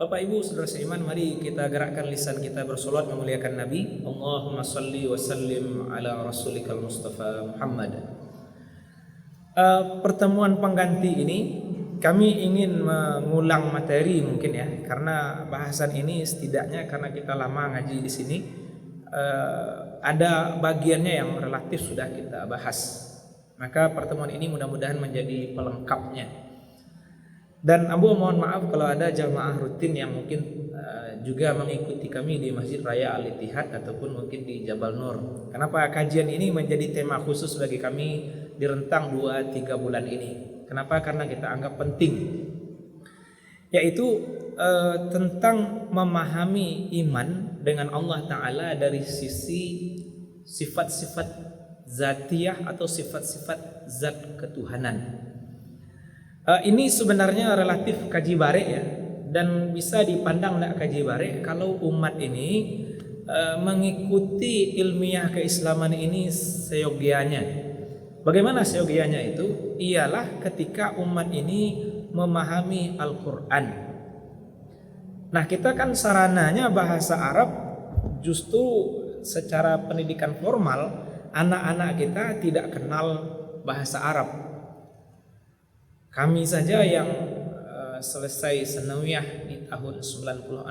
Bapak Ibu saudara seiman, mari kita gerakkan lisan kita bersolat memuliakan Nabi. Allahumma salli wa sallim ala rasulikal Mustafa Muhammad. Pertemuan pengganti ini kami ingin mengulang materi mungkin ya, karena bahasan ini setidaknya karena kita lama ngaji di sini, ada bagiannya yang relatif sudah kita bahas. Maka pertemuan ini mudah-mudahan menjadi pelengkapnya. Dan Abu mohon maaf kalau ada jamaah rutin yang mungkin juga mengikuti kami di Masjid Raya Al-Ittihad ataupun mungkin di Jabal Nur. Kenapa kajian ini menjadi tema khusus bagi kami di rentang 2-3 bulan ini? Kenapa? Karena kita anggap penting, yaitu tentang memahami iman dengan Allah Ta'ala dari sisi sifat-sifat zatiyah atau sifat-sifat zat ketuhanan. Ini sebenarnya relatif kaji bare ya, dan bisa dipandang tidak kaji bare kalau umat ini mengikuti ilmiah keislaman ini seyogianya. Bagaimana seyogianya itu? Ialah ketika umat ini memahami Al-Quran. Nah, kita kan sarananya bahasa Arab, justru secara pendidikan formal anak-anak kita tidak kenal bahasa Arab. Kami saja yang selesai sanawiyah di tahun 96,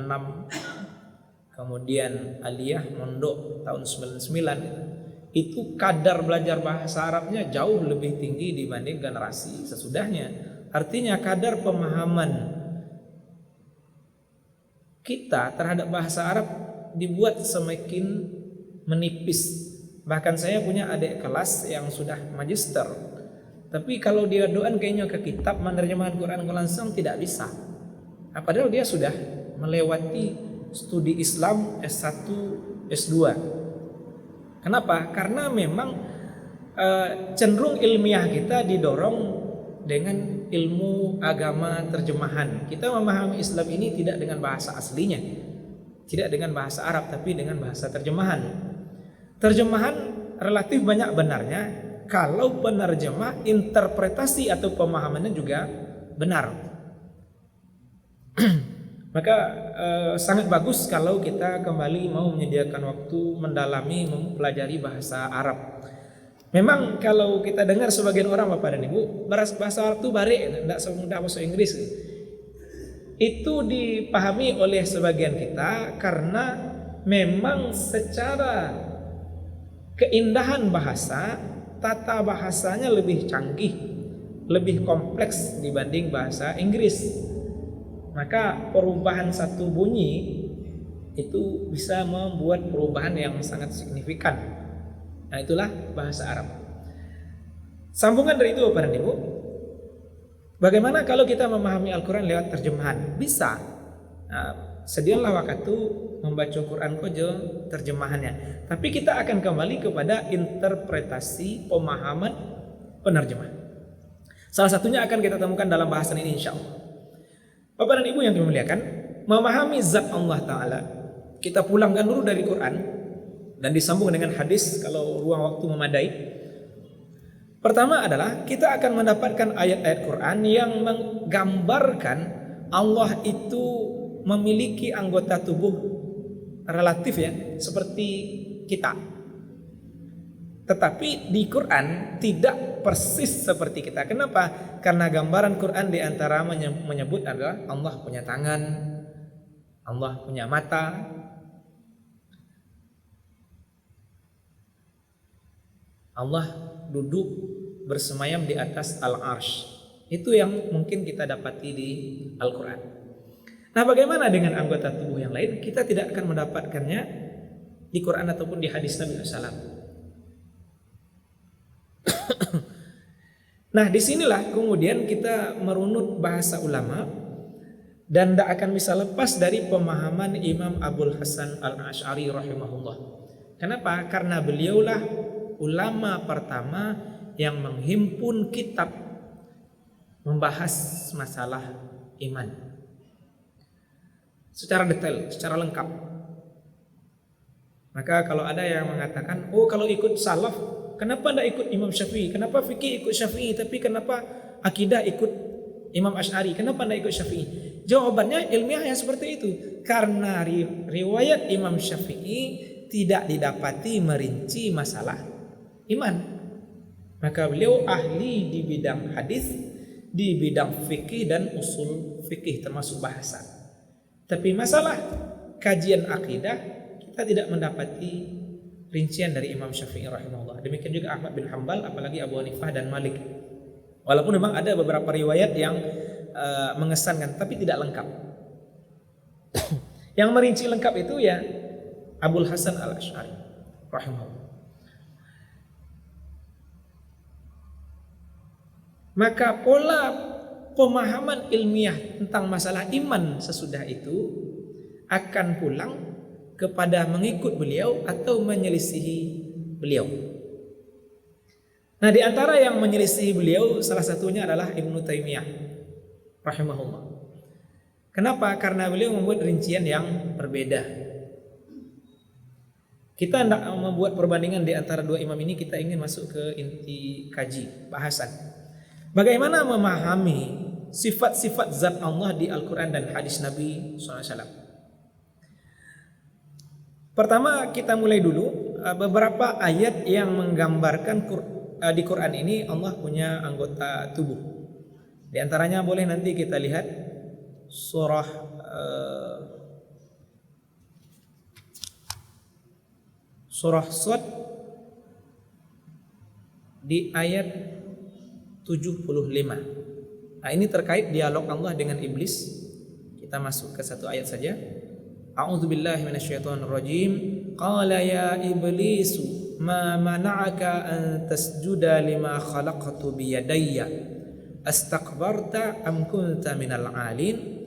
kemudian aliyah mondok tahun 99, itu kadar belajar bahasa Arabnya jauh lebih tinggi dibanding generasi sesudahnya. Artinya kadar pemahaman kita terhadap bahasa Arab dibuat semakin menipis. Bahkan saya punya adik kelas yang sudah magister, tapi kalau dia doan kayaknya ke kitab menerjemahkan Quran langsung tidak bisa. Padahal dia sudah melewati studi Islam S1, S2. Kenapa? Karena memang cenderung ilmiah kita didorong dengan ilmu agama terjemahan. Kita memahami Islam ini tidak dengan bahasa aslinya, tidak dengan bahasa Arab, tapi dengan bahasa terjemahan. Terjemahan relatif banyak benarnya kalau penerjemah interpretasi atau pemahamannya juga benar. Maka sangat bagus kalau kita kembali mau menyediakan waktu mendalami mempelajari bahasa Arab. Memang kalau kita dengar sebagian orang Bapak dan Ibu, bahasa Arab itu bare, tidak semudah bahasa Inggris. Itu dipahami oleh sebagian kita karena memang secara keindahan bahasa, tata bahasanya lebih canggih, lebih kompleks dibanding bahasa Inggris. Maka perubahan satu bunyi itu bisa membuat perubahan yang sangat signifikan. Nah, itulah bahasa Arab. Sambungan dari itu Bapak dan Ibu, bagaimana kalau kita memahami Al-Quran lewat terjemahan? Bisa. Nah, sedialah waktu membaca Quran kojo terjemahannya. Tapi kita akan kembali kepada interpretasi pemahaman penerjemah. Salah satunya akan kita temukan dalam bahasan ini insya Allah. Bapak dan Ibu yang dimuliakan, memahami zat Allah Ta'ala, kita pulangkan dulu dari Quran dan disambung dengan hadis kalau ruang waktu memadai. Pertama adalah kita akan mendapatkan ayat-ayat Quran yang menggambarkan Allah itu memiliki anggota tubuh relatif ya seperti kita, tetapi di Quran tidak persis seperti kita. Kenapa? Karena gambaran Quran di antara menyebut adalah Allah punya tangan, Allah punya mata, Allah duduk bersemayam di atas al-arsh. Itu yang mungkin kita dapati di Al-Quran. Nah, bagaimana dengan anggota tubuh yang lain? Kita tidak akan mendapatkannya di Quran ataupun di hadis Nabi SAW. Nah, disinilah kemudian kita merunut bahasa ulama dan tidak akan bisa lepas dari pemahaman Imam Abul Hasan Al-Asy'ari rahimahullah. Kenapa? Karena beliaulah ulama pertama yang menghimpun kitab membahas masalah iman secara detail, secara lengkap. Maka kalau ada yang mengatakan, oh kalau ikut salaf, kenapa tidak ikut Imam Syafi'i? Kenapa fikih ikut Syafi'i, tapi kenapa akidah ikut Imam Asy'ari? Kenapa tidak ikut Syafi'i? Jawabannya ilmiah yang seperti itu. Karena riwayat Imam Syafi'i tidak didapati merinci masalah iman. Maka beliau ahli di bidang hadis, di bidang fikih dan usul fikih termasuk bahasa. Tapi masalah kajian akidah kita tidak mendapati rincian dari Imam Syafi'i rahimahullah. Demikian juga Ahmad bin Hanbal, apalagi Abu Hanifah dan Malik. Walaupun memang ada beberapa riwayat yang mengesankan tapi tidak lengkap. Yang merinci lengkap itu ya Abul Hasan Al-Asy'ari rahimahullah. Maka pola pemahaman ilmiah tentang masalah iman sesudah itu akan pulang kepada mengikut beliau atau menyelisihi beliau. Nah, di antara yang menyelisihi beliau salah satunya adalah Ibnu Taimiyah rahimahullah. Kenapa? Karena beliau membuat rincian yang berbeda. Kita hendak membuat perbandingan di antara dua imam ini, kita ingin masuk ke inti kaji, bahasan. Bagaimana memahami sifat-sifat zat Allah di Al-Quran dan hadis Nabi SAW. Pertama kita mulai dulu beberapa ayat yang menggambarkan di Quran ini Allah punya anggota tubuh. Di antaranya boleh nanti kita lihat surah Shad di ayat 75. Nah, ini terkait dialog Allah dengan iblis. Kita masuk ke satu ayat saja. A'udzubillahi minasyaitonirrajim. Qala ya iblisu ma mana'aka an tasjuda lima khalaqtu biyadayya astakbarta am kunta minal 'alin.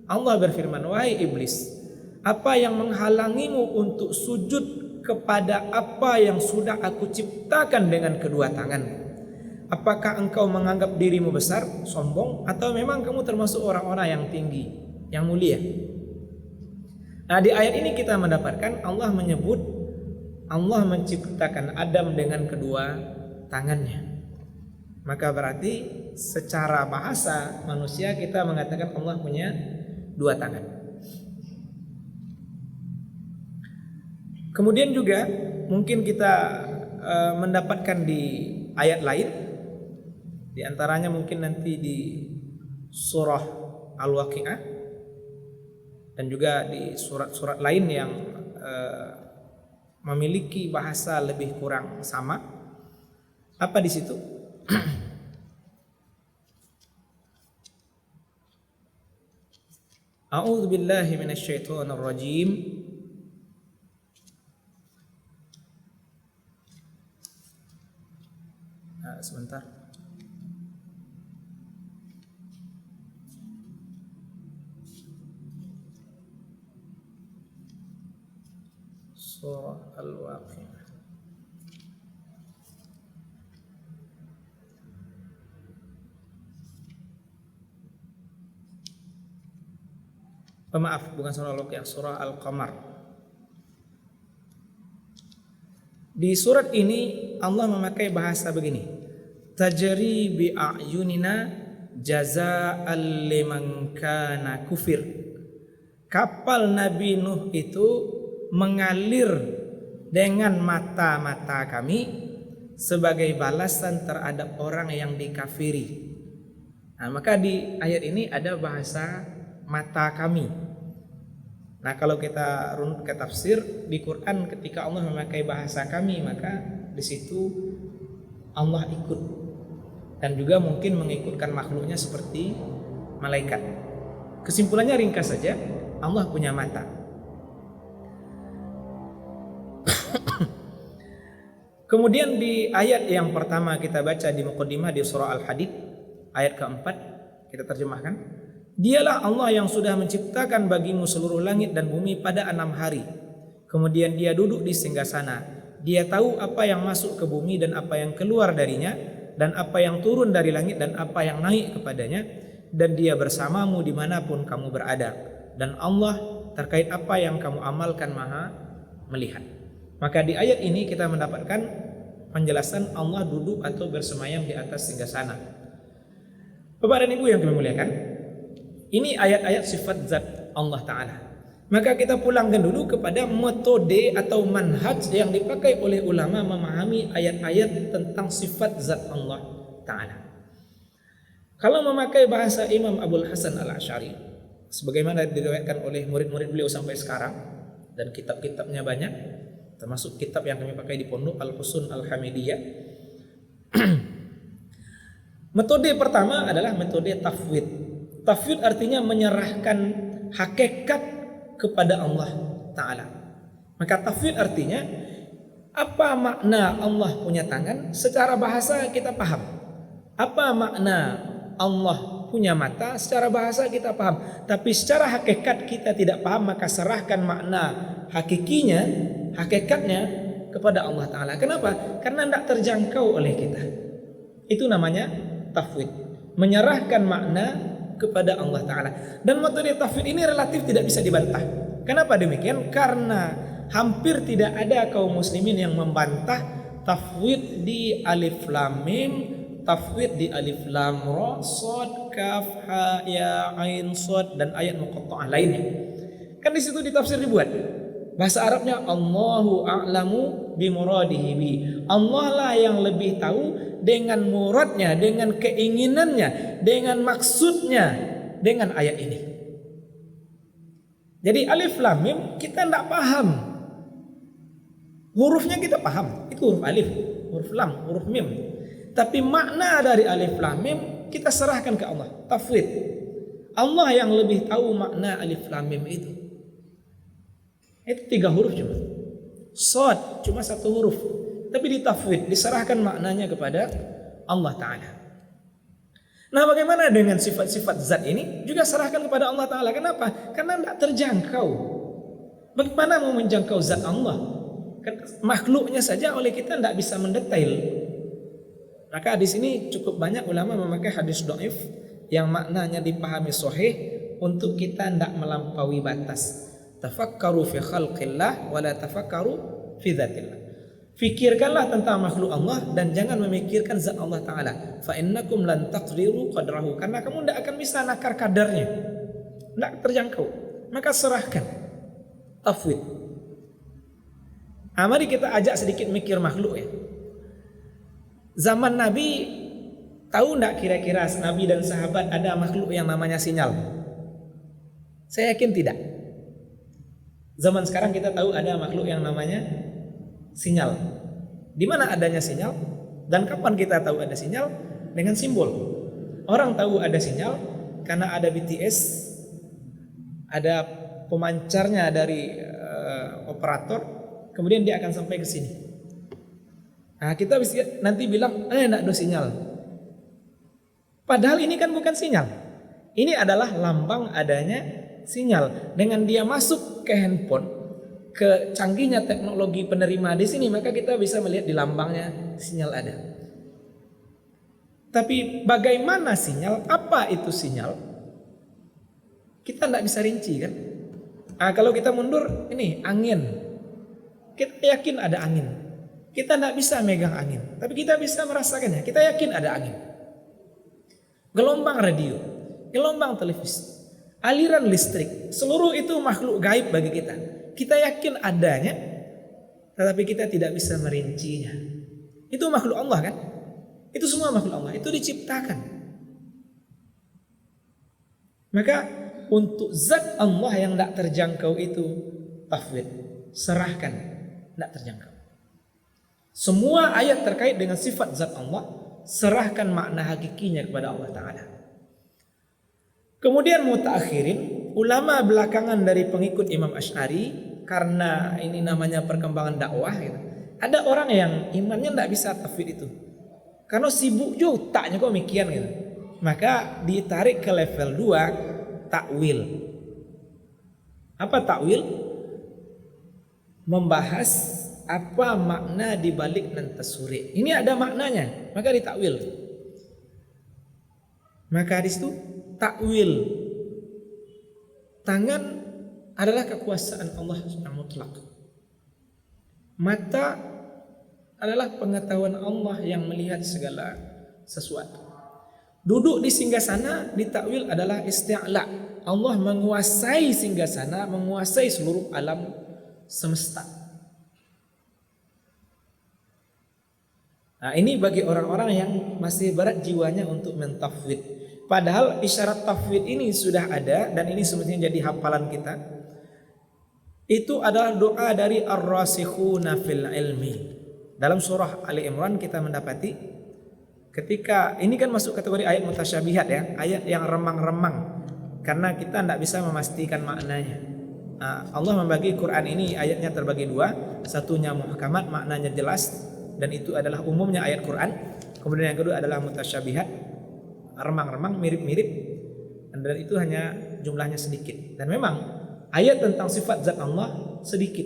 Allah berfirman, wahai iblis, apa yang menghalangimu untuk sujud kepada apa yang sudah aku ciptakan dengan kedua tangan? Apakah engkau menganggap dirimu besar, sombong, atau memang kamu termasuk orang-orang yang tinggi, yang mulia? Nah, di ayat ini kita mendapatkan Allah menyebut Allah menciptakan Adam dengan kedua tangannya. Maka berarti secara bahasa manusia kita mengatakan Allah punya dua tangan. Kemudian juga mungkin kita mendapatkan di ayat lain. Di antaranya mungkin nanti di surah Al-Waqi'ah dan juga di surat-surat lain yang memiliki bahasa lebih kurang sama. Apa di situ? A'udzu billahi minasyaitonir rajim. Sebentar. Surah Al-Waqi'ah. Maaf, bukan surah Al-Waqi'ah, surah Al-Qamar. Di surat ini Allah memakai bahasa begini. Tajri bi a'yunina jazaa'al liman kana kufir. Kapal Nabi Nuh itu mengalir dengan mata-mata kami sebagai balasan terhadap orang yang dikafiri. Nah, maka di ayat ini ada bahasa mata kami. Nah, kalau kita runut ke tafsir di Quran, ketika Allah memakai bahasa kami, maka di situ Allah ikut dan juga mungkin mengikutkan makhluknya seperti malaikat. Kesimpulannya ringkas saja, Allah punya mata. Kemudian di ayat yang pertama kita baca di muqaddimah di surah Al-Hadid ayat keempat, kita terjemahkan, dialah Allah yang sudah menciptakan bagimu seluruh langit dan bumi pada 6 hari. Kemudian dia duduk di singgasana. Dia tahu apa yang masuk ke bumi dan apa yang keluar darinya, dan apa yang turun dari langit dan apa yang naik kepadanya, dan dia bersamamu dimanapun kamu berada, dan Allah terkait apa yang kamu amalkan maha melihat. Maka di ayat ini kita mendapatkan penjelasan Allah duduk atau bersemayam di atas singgasana. Bapak dan Ibu yang kami muliakan, Ini ayat-ayat sifat zat Allah Ta'ala. Maka kita pulangkan dulu kepada metode atau manhaj yang dipakai oleh ulama memahami ayat-ayat tentang sifat zat Allah Ta'ala. Kalau memakai bahasa Imam Abul Hasan Al-Asy'ari, sebagaimana diriwayatkan oleh murid-murid beliau sampai sekarang, dan kitab-kitabnya banyak, termasuk kitab yang kami pakai di pondok, Al-Husun Al-Hamidiyah. Metode pertama adalah metode tafwid. Tafwid artinya menyerahkan hakikat kepada Allah Ta'ala. Maka tafwid artinya apa makna Allah punya tangan? Secara bahasa kita paham. Apa makna Allah punya mata? Secara bahasa kita paham. Tapi secara hakikat kita tidak paham, maka serahkan makna hakikinya, hakikatnya kepada Allah Ta'ala. Kenapa? Karena tidak terjangkau oleh kita. Itu namanya tafwid, menyerahkan makna kepada Allah Ta'ala. Dan metode tafwid ini relatif tidak bisa dibantah. Kenapa demikian? Karena hampir tidak ada kaum muslimin yang membantah tafwid di alif lam mim, tafwid di alif lam ra, shad, kaf, ha, ya, ain, shad, dan ayat muqatta'ah lainnya. Kan di situ ditafsir dibuat. Bahasa Arabnya Allahu a'lamu bimuradihi bi. Allah lah yang lebih tahu dengan muradnya, dengan keinginannya, dengan maksudnya dengan ayat ini. Jadi alif lam mim kita tidak paham. Hurufnya kita paham, itu huruf alif, huruf lam, huruf mim. Tapi makna dari alif lam mim kita serahkan ke Allah. Tafwid. Allah yang lebih tahu makna alif lam mim itu. Itu 3 huruf cuma. Shad cuma 1 huruf. Tapi ditafwid, diserahkan maknanya kepada Allah Ta'ala. Nah, bagaimana dengan sifat-sifat zat ini? Juga serahkan kepada Allah Ta'ala. Kenapa? Karena tidak terjangkau. Bagaimana mau menjangkau zat Allah? Makhluknya saja oleh kita tidak bisa mendetail. Maka di sini cukup banyak ulama memakai hadis dhaif yang maknanya dipahami sahih untuk kita tidak melampaui batas. Tafakkaru fi khalqillah wa la tafakkaru fi dzatillah. Fikirkanlah tentang makhluk Allah dan jangan memikirkan zat Allah Ta'ala. Fa innakum lan taqdiru qadrahu. Karena kamu tidak akan bisa nakar kadarnya, tidak terjangkau. Maka serahkan tafwid. Mari kita ajak sedikit mikir makhluk ya. Zaman Nabi, tahu tidak kira-kira Nabi dan sahabat ada makhluk yang namanya sinyal? Saya yakin tidak. Zaman sekarang kita tahu ada makhluk yang namanya sinyal. Di mana adanya sinyal? Dan kapan kita tahu ada sinyal? Dengan simbol. Orang tahu ada sinyal karena ada BTS, ada pemancarnya dari operator, kemudian dia akan sampai ke sini. Nah, kita bisa nanti bilang, nak ada sinyal. Padahal ini kan bukan sinyal. Ini adalah lambang adanya sinyal. Dengan dia masuk ke handphone, ke canggihnya teknologi penerima di sini, maka kita bisa melihat di lambangnya sinyal ada. Tapi bagaimana sinyal? Apa itu sinyal? Kita tidak bisa rinci kan? Kalau kita mundur, ini angin. Kita yakin ada angin. Kita tidak bisa megang angin, tapi kita bisa merasakannya. Kita yakin ada angin. Gelombang radio, gelombang televisi, aliran listrik, seluruh itu makhluk gaib bagi kita. Kita yakin adanya, tetapi kita tidak bisa merincinya. Itu makhluk Allah kan? Itu semua makhluk Allah, itu diciptakan. Maka untuk zat Allah yang tidak terjangkau itu tafwid, serahkan, tidak terjangkau. Semua ayat terkait dengan sifat zat Allah, serahkan makna hakikinya kepada Allah Ta'ala. Kemudian mutaakhirin, ulama belakangan dari pengikut Imam Asy'ari, karena ini namanya perkembangan dakwah gitu. Ada orang yang imannya tidak bisa tafwid itu, karena sibuk juga taknya kok mikian gitu. Maka ditarik ke level 2, takwil. Apa takwil? Membahas apa makna di balik nantasuri. Ini ada maknanya, maka ditakwil. Maka di situ takwil. Tangan adalah kekuasaan Allah yang mutlak. Mata adalah pengetahuan Allah yang melihat segala sesuatu. Duduk di singgasana ditakwil adalah isti'la. Allah menguasai singgasana, menguasai seluruh alam semesta. Nah, ini bagi orang-orang yang masih berat jiwanya untuk mentafwid. Padahal isyarat tafwid ini sudah ada dan ini semestinya jadi hafalan kita. Itu adalah doa dari ar-rasikhuna fil ilmi. Dalam surah Ali Imran kita mendapati ketika ini kan masuk kategori ayat mutasyabihat ya, ayat yang remang-remang karena kita tidak bisa memastikan maknanya. Allah membagi Quran ini ayatnya terbagi dua, satunya muhkamat maknanya jelas dan itu adalah umumnya ayat Quran. Kemudian yang kedua adalah mutasyabihat, remang-remang mirip-mirip dan itu hanya jumlahnya sedikit. Dan memang ayat tentang sifat zat Allah sedikit.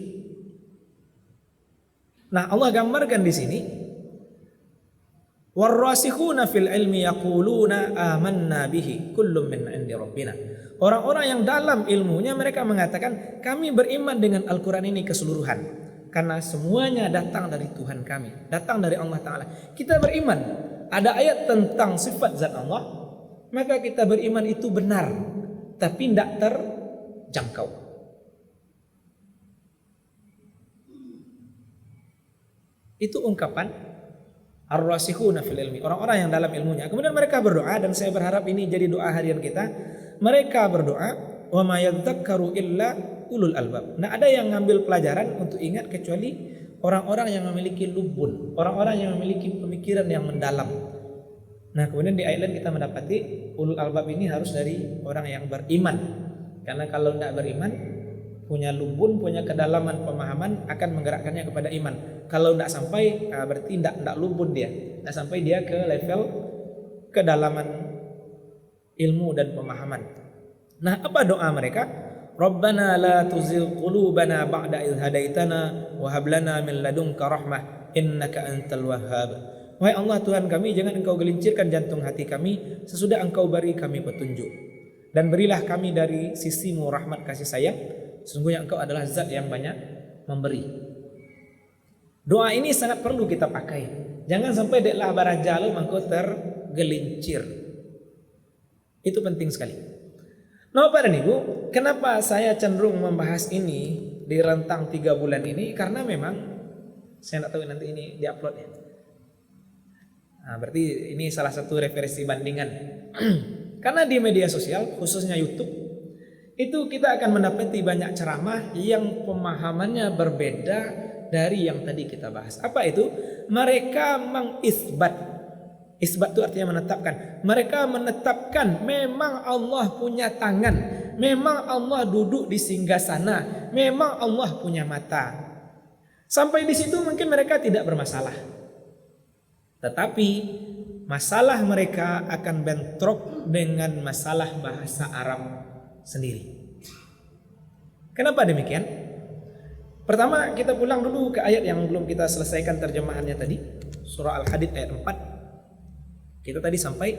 Nah, Allah gambarkan di sini warrasikhuna fil ilmi yaquluna amanna bihi kullun min 'indi rabbina. Orang-orang yang dalam ilmunya mereka mengatakan kami beriman dengan Al-Qur'an ini keseluruhan karena semuanya datang dari Tuhan kami, datang dari Allah Ta'ala. Kita beriman ada ayat tentang sifat zat Allah, maka kita beriman itu benar tapi tidak terjangkau. Itu ungkapan ar-rasikhuna fil ilmi, orang-orang yang dalam ilmunya. Kemudian mereka berdoa dan saya berharap ini jadi doa harian kita. Mereka berdoa wa ma yadzakkaru illa ulul albab. Nah, ada yang ngambil pelajaran untuk ingat kecuali orang-orang yang memiliki lubun, orang-orang yang memiliki pemikiran yang mendalam. Nah, kemudian di ayat lain kita mendapati ulul albab ini harus dari orang yang beriman. Karena kalau tidak beriman, punya lubun, punya kedalaman pemahaman akan menggerakkannya kepada iman. Kalau tidak sampai, berarti tidak lubun dia, tidak sampai dia ke level kedalaman ilmu dan pemahaman. Nah, apa doa mereka? Rabbana la tuzigh qulubana ba'da idh hadaitana wa hab lana min ladunka rahmah innaka antal wahhab. Wahai Allah Tuhan kami, jangan Engkau gelincirkan jantung hati kami sesudah Engkau beri kami petunjuk. Dan berilah kami dari sisimu rahmat kasih sayang. Sesungguhnya Engkau adalah zat yang banyak memberi. Doa ini sangat perlu kita pakai. Jangan sampai deklah barajalu mangko tergelincir. Itu penting sekali. Nah, Bapak dan Ibu, kenapa saya cenderung membahas ini di rentang 3 bulan ini? Karena memang saya tidak tahu nanti ini diupload ya. Nah, berarti ini salah satu referensi bandingan. Karena di media sosial, khususnya YouTube, itu kita akan mendapati banyak ceramah yang pemahamannya berbeda dari yang tadi kita bahas. Apa itu? Mereka mengisbat. Isbat itu artinya menetapkan. Mereka menetapkan memang Allah punya tangan, memang Allah duduk di singgasana, memang Allah punya mata. Sampai di situ mungkin mereka tidak bermasalah. Tetapi masalah mereka akan bentrok dengan masalah bahasa Arab sendiri. Kenapa demikian? Pertama, kita pulang dulu ke ayat yang belum kita selesaikan terjemahannya tadi, surah Al-Hadid ayat 4. Kita tadi sampai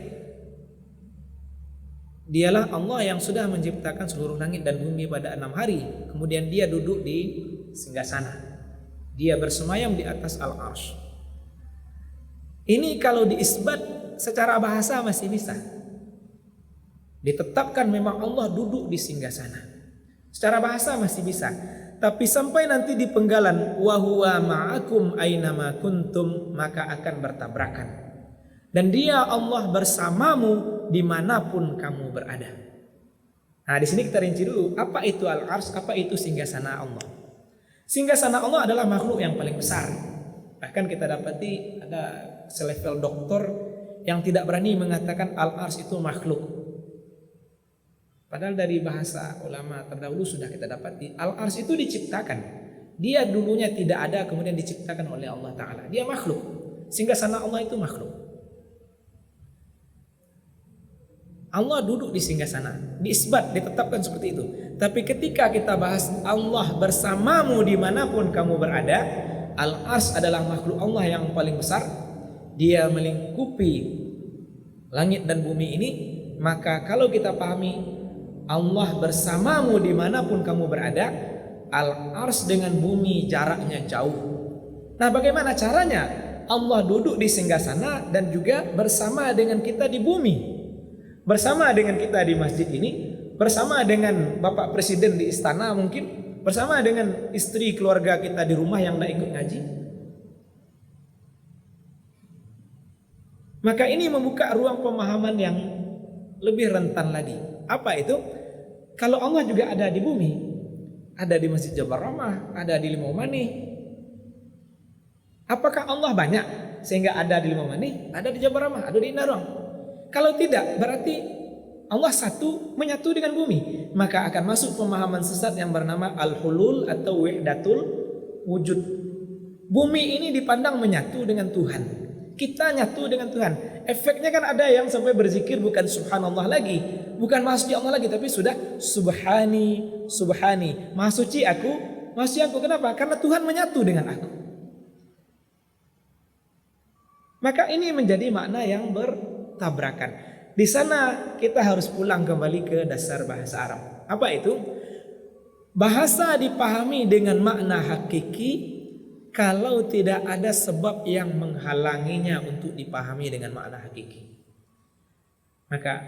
dialah Allah yang sudah menciptakan seluruh langit dan bumi pada 6 hari. Kemudian dia duduk di singgasana. Dia bersemayam di atas al-arsy. Ini kalau diisbat secara bahasa masih bisa. Ditetapkan memang Allah duduk di singgasana. Secara bahasa masih bisa. Tapi sampai nanti di penggalan wa huwa ma'akum ainama kuntum, maka akan bertabrakan. Dan dia Allah bersamamu dimanapun kamu berada. Nah, di sini kita rinci dulu apa itu al-arsy, apa itu singgasana Allah. Singgasana Allah adalah makhluk yang paling besar. Bahkan kita dapati ada selevel doktor yang tidak berani mengatakan al-arsy itu makhluk. Padahal dari bahasa ulama terdahulu sudah kita dapati al-arsy itu diciptakan. Dia dulunya tidak ada kemudian diciptakan oleh Allah Ta'ala. Dia makhluk. Singgasana Allah itu makhluk. Allah duduk di singgasana, diisbat, ditetapkan seperti itu. Tapi ketika kita bahas Allah bersamamu dimanapun kamu berada, al-arsy adalah makhluk Allah yang paling besar. Dia melingkupi langit dan bumi ini. Maka kalau kita pahami Allah bersamamu dimanapun kamu berada, al-arsy dengan bumi jaraknya jauh. Nah, bagaimana caranya? Allah duduk di singgasana dan juga bersama dengan kita di bumi. Bersama dengan kita di masjid ini, bersama dengan Bapak Presiden di istana mungkin, bersama dengan istri keluarga kita di rumah yang tidak ikut ngaji. Maka ini membuka ruang pemahaman yang lebih rentan lagi. Apa itu? Kalau Allah juga ada di bumi, ada di Masjid Jabal Rahmah, ada di Limau Manih. Apakah Allah banyak sehingga ada di Limau Manih, ada di Jabal Rahmah, ada di Indarong? Kalau tidak, berarti Allah satu, menyatu dengan bumi. Maka akan masuk pemahaman sesat yang bernama al-hulul atau wahdatul wujud. Bumi ini dipandang menyatu dengan Tuhan. Kita nyatu dengan Tuhan. Efeknya kan ada yang sampai berzikir bukan subhanallah lagi, bukan maha suci Allah lagi, tapi sudah subhani, subhani. Maha suci aku, maha suci aku. Kenapa? Karena Tuhan menyatu dengan aku. Maka ini menjadi makna yang bertabrakan. Di sana kita harus pulang kembali ke dasar bahasa Arab. Apa itu? Bahasa dipahami dengan makna hakiki kalau tidak ada sebab yang menghalanginya untuk dipahami dengan makna hakiki. Maka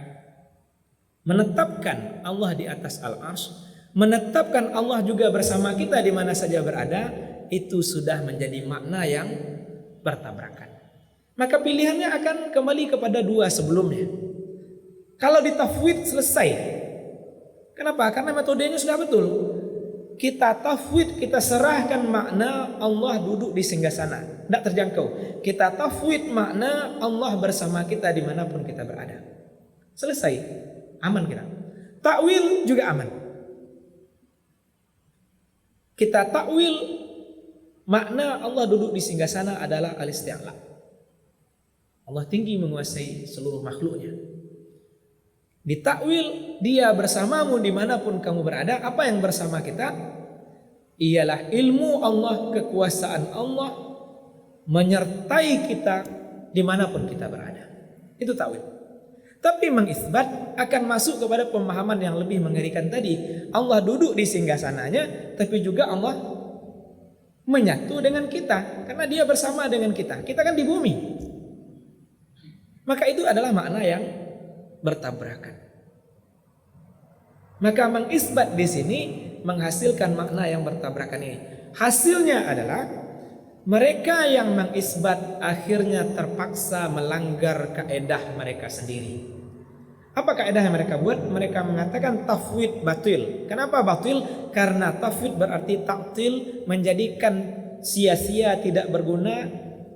menetapkan Allah di atas al-arsy, menetapkan Allah juga bersama kita di mana saja berada, itu sudah menjadi makna yang bertabrakan. Maka pilihannya akan kembali kepada dua sebelumnya. Kalau ditafwid selesai. Kenapa? Karena metodenya sudah betul. Kita tafwid, kita serahkan makna Allah duduk di singgasana, tidak terjangkau. Kita tafwid makna Allah bersama kita dimanapun kita berada. Selesai, aman kita. Takwil juga aman. Kita takwil makna Allah duduk di singgasana adalah al-isti'la. Allah tinggi menguasai seluruh makhluknya. Ditakwil dia bersamamu dimanapun kamu berada. Apa yang bersama kita? Ialah ilmu Allah, kekuasaan Allah menyertai kita dimanapun kita berada. Itu takwil. Tapi mengisbat akan masuk kepada pemahaman yang lebih mengerikan tadi. Allah duduk di singgasananya, tapi juga Allah menyatu dengan kita karena dia bersama dengan kita. Kita kan di bumi. Maka itu adalah makna yang bertabrakan. Maka mengisbat di sini menghasilkan makna yang bertabrakan ini. Hasilnya adalah mereka yang mengisbat akhirnya terpaksa melanggar kaedah mereka sendiri. Apa kaedah yang mereka buat? Mereka mengatakan tafwid batil. Kenapa batil? Karena tafwid berarti taktil, menjadikan sia-sia tidak berguna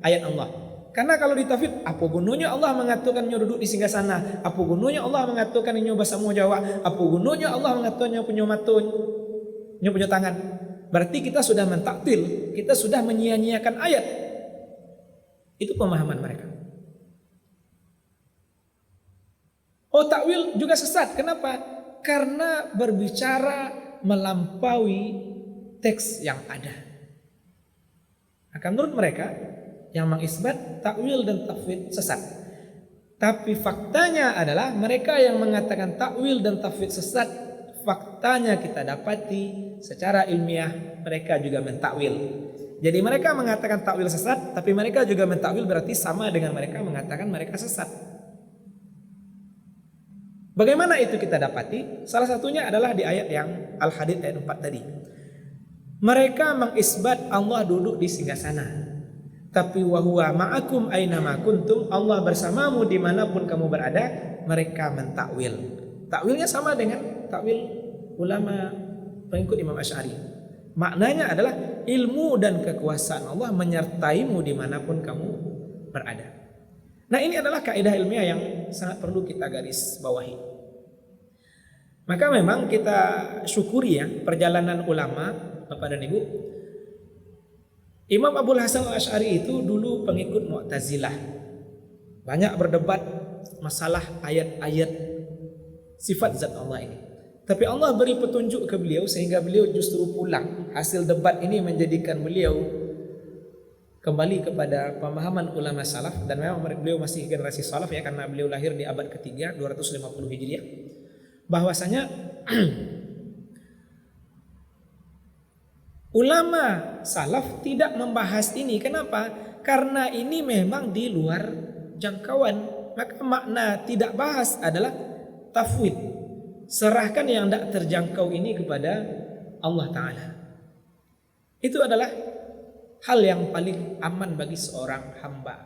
ayat Allah. Karena kalau di tafwid, apa gunanya Allah mengatakannya duduk di singgasana? Apa gunanya Allah mengatakan nyo bahasa Jawa? Apa gunanya Allah mengatakannya punya matun, nyo punya tangan? Berarti kita sudah mentaktil, kita sudah menyia-nyiakan ayat. Itu pemahaman mereka. Oh, takwil juga sesat. Kenapa? Karena berbicara melampaui teks yang ada. Maka menurut mereka yang mengisbat takwil dan tafwid sesat. Tapi faktanya adalah mereka yang mengatakan takwil dan tafwid sesat, faktanya kita dapati secara ilmiah mereka juga mentakwil. Jadi mereka mengatakan takwil sesat, tapi mereka juga mentakwil, berarti sama dengan mereka mengatakan mereka sesat. Bagaimana itu kita dapati? Salah satunya adalah di ayat yang Al-Hadid ayat 4 tadi. Mereka mengisbat Allah duduk di singgasana. Tapi wahuwa ma'akum aina ma kuntum, Allah bersamamu dimanapun kamu berada. Mereka mentakwil. Takwilnya sama dengan takwil ulama pengikut Imam Asy'ari. Maknanya adalah ilmu dan kekuasaan Allah menyertaimu dimanapun kamu berada. Nah, ini adalah kaidah ilmiah yang sangat perlu kita garis bawahi. Maka memang kita syukuri ya perjalanan ulama, Bapak dan Ibu. Imam Abul Hasan Al-Asy'ari itu dulu pengikut Mu'tazilah. Banyak berdebat masalah ayat-ayat sifat zat Allah ini. Tapi Allah beri petunjuk ke beliau sehingga beliau justru pulang. Hasil debat ini menjadikan beliau kembali kepada pemahaman ulama salaf. Dan memang beliau masih generasi salaf ya, karena beliau lahir di abad ketiga 250 Hijriah. Bahwasanya ulama salaf tidak membahas ini. Kenapa? Karena ini memang di luar jangkauan. Maka makna tidak bahas adalah tafwid. Serahkan yang tidak terjangkau ini kepada Allah Ta'ala. Itu adalah hal yang paling aman bagi seorang hamba.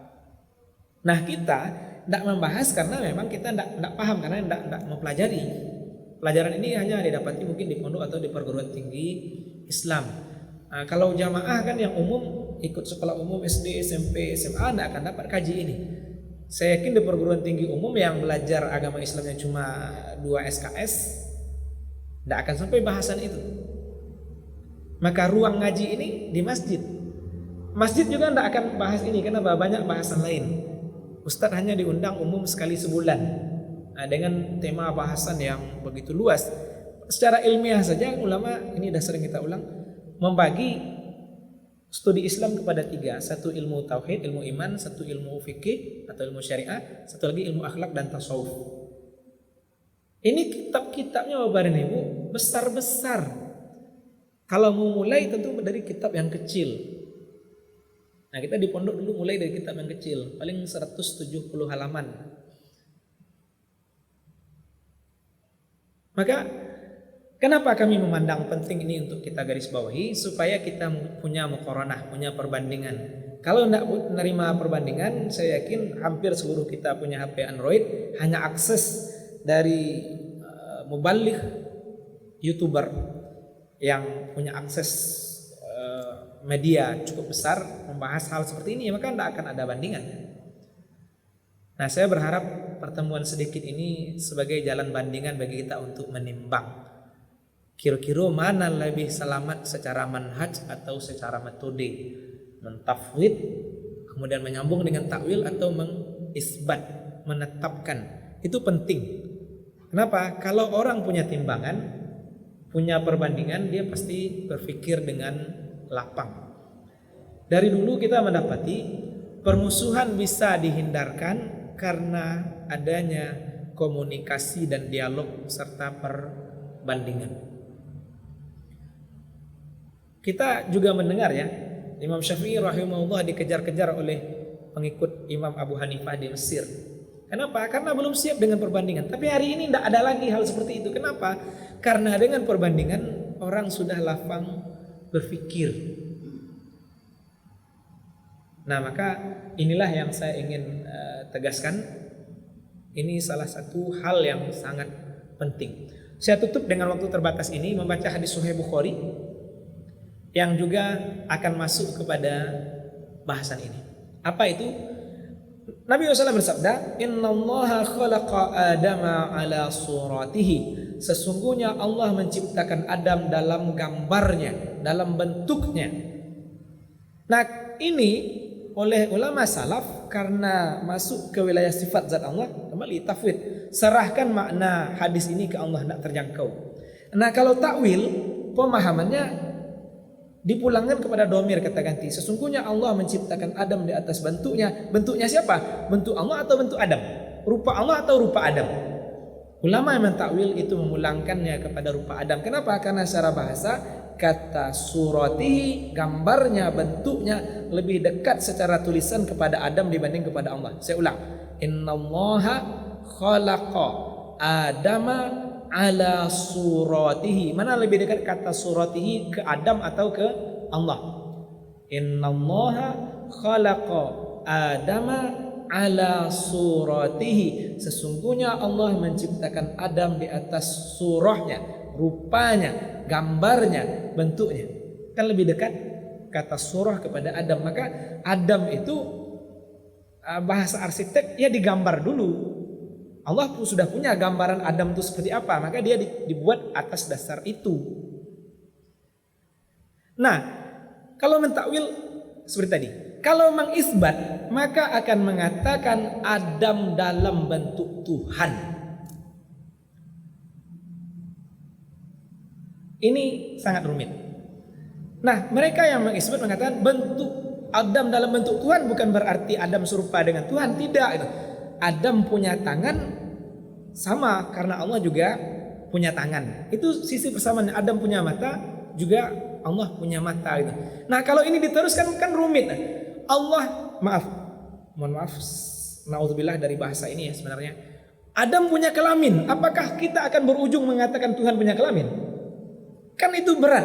Nah, kita tidak membahas karena memang kita tidak paham, karena tidak mempelajari. Pelajaran ini hanya didapati mungkin di pondok atau di perguruan tinggi Islam. Nah, kalau jamaah kan yang umum ikut sekolah umum SD, SMP, SMA tidak akan dapat kaji ini. Saya yakin di perguruan tinggi umum yang belajar agama Islamnya cuma 2 SKS tidak akan sampai bahasan itu. Maka ruang ngaji ini di masjid. Masjid juga tidak akan bahas ini karena banyak bahasan lain. Ustadz hanya diundang umum sekali sebulan. Nah, dengan tema bahasan yang begitu luas. Secara ilmiah saja ulama, ini dah sering kita ulang, membagi studi Islam kepada 3. Satu ilmu tauhid, ilmu iman, satu ilmu fikih atau ilmu syariah, satu lagi ilmu akhlak dan tasawuf. Ini kitab-kitabnya Bapak dan Ibu besar-besar. Kalau mau mulai tentu dari kitab yang kecil. Nah, kita di pondok dulu mulai dari kitab yang kecil, paling 170 halaman. Maka kenapa kami memandang penting ini untuk kita garis bawahi? Supaya kita punya muqaranah, punya perbandingan. Kalau tidak menerima perbandingan, saya yakin hampir seluruh kita punya HP Android, hanya akses dari mubaligh, YouTuber yang punya akses media cukup besar membahas hal seperti ini, maka tidak akan ada bandingan. Nah, saya berharap pertemuan sedikit ini sebagai jalan bandingan bagi kita untuk menimbang kira-kira mana lebih selamat secara manhaj atau secara metode, mentafwid kemudian menyambung dengan takwil atau mengisbat, menetapkan. Itu penting. Kenapa? Kalau orang punya timbangan, punya perbandingan, dia pasti berpikir dengan lapang. Dari dulu kita mendapati permusuhan bisa dihindarkan karena adanya komunikasi dan dialog serta perbandingan. Kita juga mendengar ya, Imam Syafi'i rahimahullah dikejar-kejar oleh pengikut Imam Abu Hanifah di Mesir. Kenapa? Karena belum siap dengan perbandingan. Tapi hari ini tidak ada lagi hal seperti itu. Kenapa? Karena dengan perbandingan orang sudah lapang berpikir. Nah, maka inilah yang saya ingin tegaskan. Ini salah satu hal yang sangat penting. Saya tutup dengan waktu terbatas ini membaca hadis Sahih Bukhari yang juga akan masuk kepada bahasan ini. Apa itu? Nabi SAW bersabda, "Innallaha khalaqa Adama ala suratihi." Sesungguhnya Allah menciptakan Adam dalam gambarnya, dalam bentuknya. Nah, ini oleh ulama salaf karena masuk ke wilayah sifat zat Allah, kembali tafwid. Serahkan makna hadis ini ke Allah, tidak terjangkau. Nah, kalau takwil pemahamannya dipulangkan kepada domir kata ganti. Sesungguhnya Allah menciptakan Adam di atas bentuknya. Bentuknya siapa? Bentuk Allah atau bentuk Adam? Rupa Allah atau rupa Adam? Ulama yang mentakwil itu memulangkannya kepada rupa Adam. Kenapa? Karena secara bahasa kata suratihi, gambarnya, bentuknya lebih dekat secara tulisan kepada Adam dibanding kepada Allah. Saya ulang. Innallaha khalaqa Adama ala suratihi. Mana lebih dekat kata suratihi, ke Adam atau ke Allah? Innallaha khalaqa Adama ala suratihi. Sesungguhnya Allah menciptakan Adam di atas surahnya, rupanya, gambarnya, bentuknya. Kan lebih dekat kata surah kepada Adam. Maka Adam itu bahasa arsitek ya digambar dulu. Allah pun sudah punya gambaran Adam itu seperti apa, maka dia dibuat atas dasar itu. Nah, kalau mentakwil seperti tadi, kalau mengisbat maka akan mengatakan Adam dalam bentuk Tuhan. Ini sangat rumit. Nah, mereka yang mengisbat mengatakan bentuk Adam dalam bentuk Tuhan bukan berarti Adam serupa dengan Tuhan, tidak. Adam punya tangan sama karena Allah juga punya tangan. Itu sisi persamaan. Adam punya mata juga Allah punya mata gitu. Nah, kalau ini diteruskan kan rumit. Allah mohon maaf, naudzubillah dari bahasa ini ya sebenarnya. Adam punya kelamin, apakah kita akan berujung mengatakan Tuhan punya kelamin? Kan itu berat.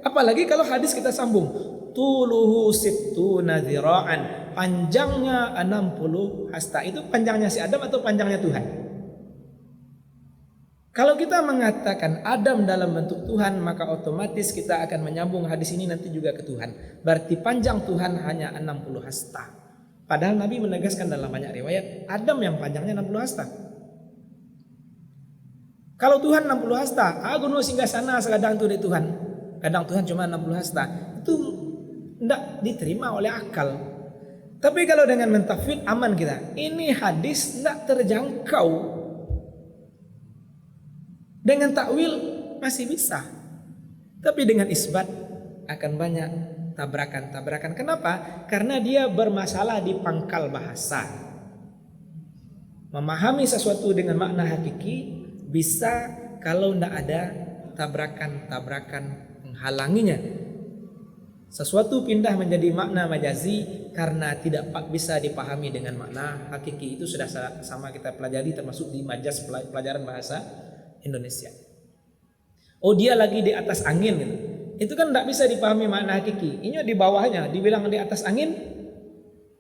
Apalagi kalau hadis kita sambung, tuluhu sittuna dzira'an, panjangnya 60 hasta. Itu panjangnya si Adam atau panjangnya Tuhan? Kalau kita mengatakan Adam dalam bentuk Tuhan, maka otomatis kita akan menyambung hadis ini nanti juga ke Tuhan. Berarti panjang Tuhan hanya 60 hasta. Padahal Nabi menegaskan dalam banyak riwayat Adam yang panjangnya 60 hasta. Kalau Tuhan 60 hasta, gunung singgah sana sekadang itu di Tuhan. Kadang Tuhan cuma 60 hasta. Itu tidak diterima oleh akal. Tapi kalau dengan mentafsir aman kita. Ini hadis tidak terjangkau. Dengan takwil masih bisa. Tapi dengan isbat akan banyak tabrakan-tabrakan. Kenapa? Karena dia bermasalah di pangkal bahasa. Memahami sesuatu dengan makna hakiki bisa kalau tidak ada tabrakan-tabrakan menghalanginya. Sesuatu pindah menjadi makna majazi karena tidak bisa dipahami dengan makna hakiki. Itu sudah sama kita pelajari termasuk di majas pelajaran bahasa Indonesia. Oh, dia lagi di atas angin gitu. Itu kan tidak bisa dipahami makna hakiki. Ini di bawahnya dibilang di atas angin,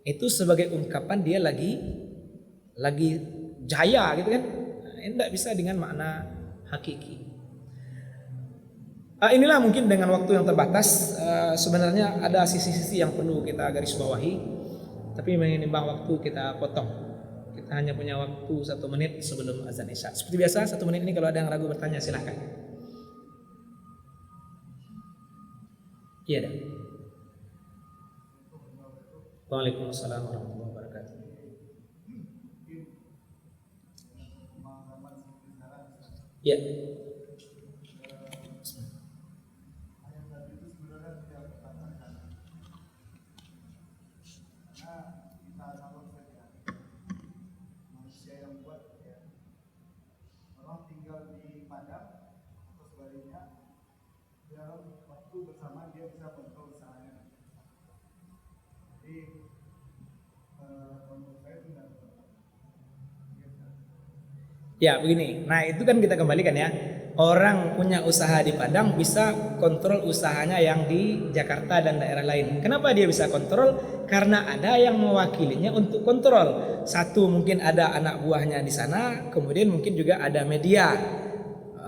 itu sebagai ungkapan dia lagi jaya gitu kan. Ini tidak bisa dengan makna hakiki. Inilah mungkin dengan waktu yang terbatas, sebenarnya ada sisi-sisi yang perlu kita garis bawahi. Tapi menimbang waktu kita potong. Kita hanya punya waktu 1 menit sebelum azan isya. Seperti biasa 1 menit ini kalau ada yang ragu bertanya silahkan. Iya dah. Waalaikumsalam warahmatullahi wabarakatuh. Ya. Ya begini, nah itu kan kita kembalikan ya. Orang punya usaha di Padang bisa kontrol usahanya yang di Jakarta dan daerah lain. Kenapa dia bisa kontrol? Karena ada yang mewakilinya untuk kontrol. Satu, mungkin ada anak buahnya di sana, kemudian mungkin juga ada media,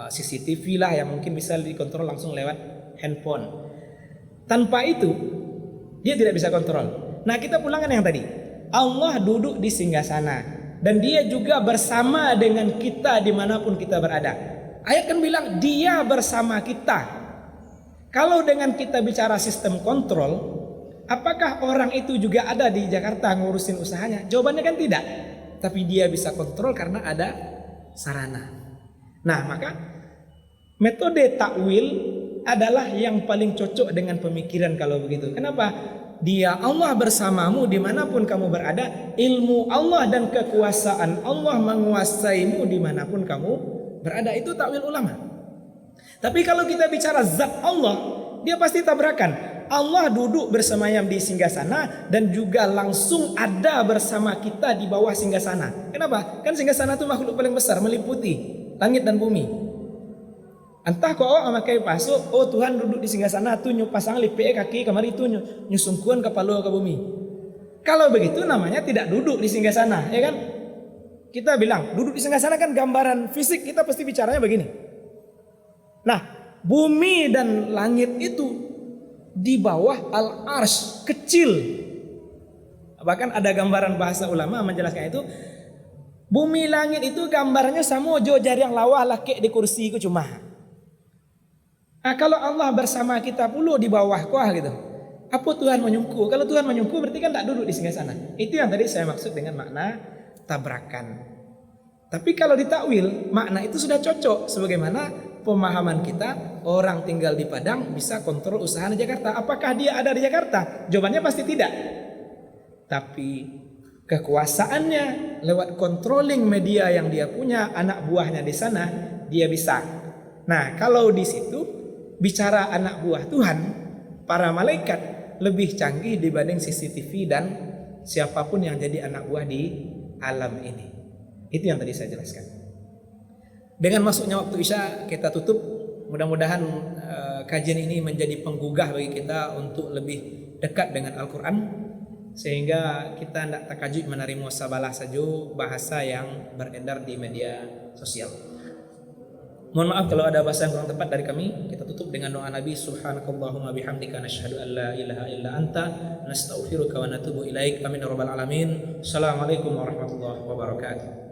CCTV lah yang mungkin bisa dikontrol langsung lewat handphone. Tanpa itu dia tidak bisa kontrol. Nah kita pulangkan yang tadi, Allah duduk di singgasana dan dia juga bersama dengan kita dimanapun kita berada. Ayat kan bilang dia bersama kita. Kalau dengan kita bicara sistem kontrol, apakah orang itu juga ada di Jakarta ngurusin usahanya? Jawabannya kan tidak. Tapi dia bisa kontrol karena ada sarana. Nah maka metode takwil adalah yang paling cocok dengan pemikiran kalau begitu. Kenapa? Dia Allah bersamamu dimanapun kamu berada. Ilmu Allah dan kekuasaan Allah menguasaimu dimanapun kamu berada. Itu takwil ulama. Tapi kalau kita bicara zat Allah, dia pasti tabrakan. Allah duduk bersemayam di singgasana dan juga langsung ada bersama kita di bawah singgasana. Kenapa? Kan singgasana itu makhluk paling besar, meliputi langit dan bumi. Entah kau memakai pasuk, oh Tuhan duduk di singgasana tu pasang lipe kaki kamari tu nyusungkuan kepala ke bumi. Kalau begitu namanya tidak duduk di singgasana, ya kan? Kita bilang duduk di singgasana kan gambaran fisik, kita pasti bicaranya begini. Nah, bumi dan langit itu di bawah al-arsh, kecil. Bahkan ada gambaran bahasa ulama menjelaskan itu. Bumi langit itu gambarnya sama jo jari yang lawa laki di kursi itu cuma. Nah, kalau Allah bersama kita pula di bawah kuah gitu. Apa Tuhan menyungku? Kalau Tuhan menyungku berarti kan tak duduk di singgasana. Itu yang tadi saya maksud dengan makna tabrakan. Tapi kalau ditakwil, makna itu sudah cocok sebagaimana pemahaman kita orang tinggal di Padang bisa kontrol usaha di Jakarta. Apakah dia ada di Jakarta? Jawabannya pasti tidak. Tapi kekuasaannya lewat controlling media yang dia punya, anak buahnya di sana, dia bisa. Nah, kalau di situ bicara anak buah Tuhan, para malaikat lebih canggih dibanding CCTV dan siapapun yang jadi anak buah di alam ini. Itu yang tadi saya jelaskan. Dengan masuknya waktu Isya kita tutup. Mudah-mudahan kajian ini menjadi penggugah bagi kita untuk lebih dekat dengan Al-Quran, sehingga kita tidak takajud menerima sabalah saja bahasa yang beredar di media sosial. Mohon maaf kalau ada bahasa yang kurang tepat dari kami. Kita tutup dengan doa Nabi, subhanakallahumma bihamdika nasyhadu an la ilaha illa anta nastaghfiruka wa natubu ilaik. Amin ya rabbal alamin. Assalamualaikum warahmatullahi wabarakatuh.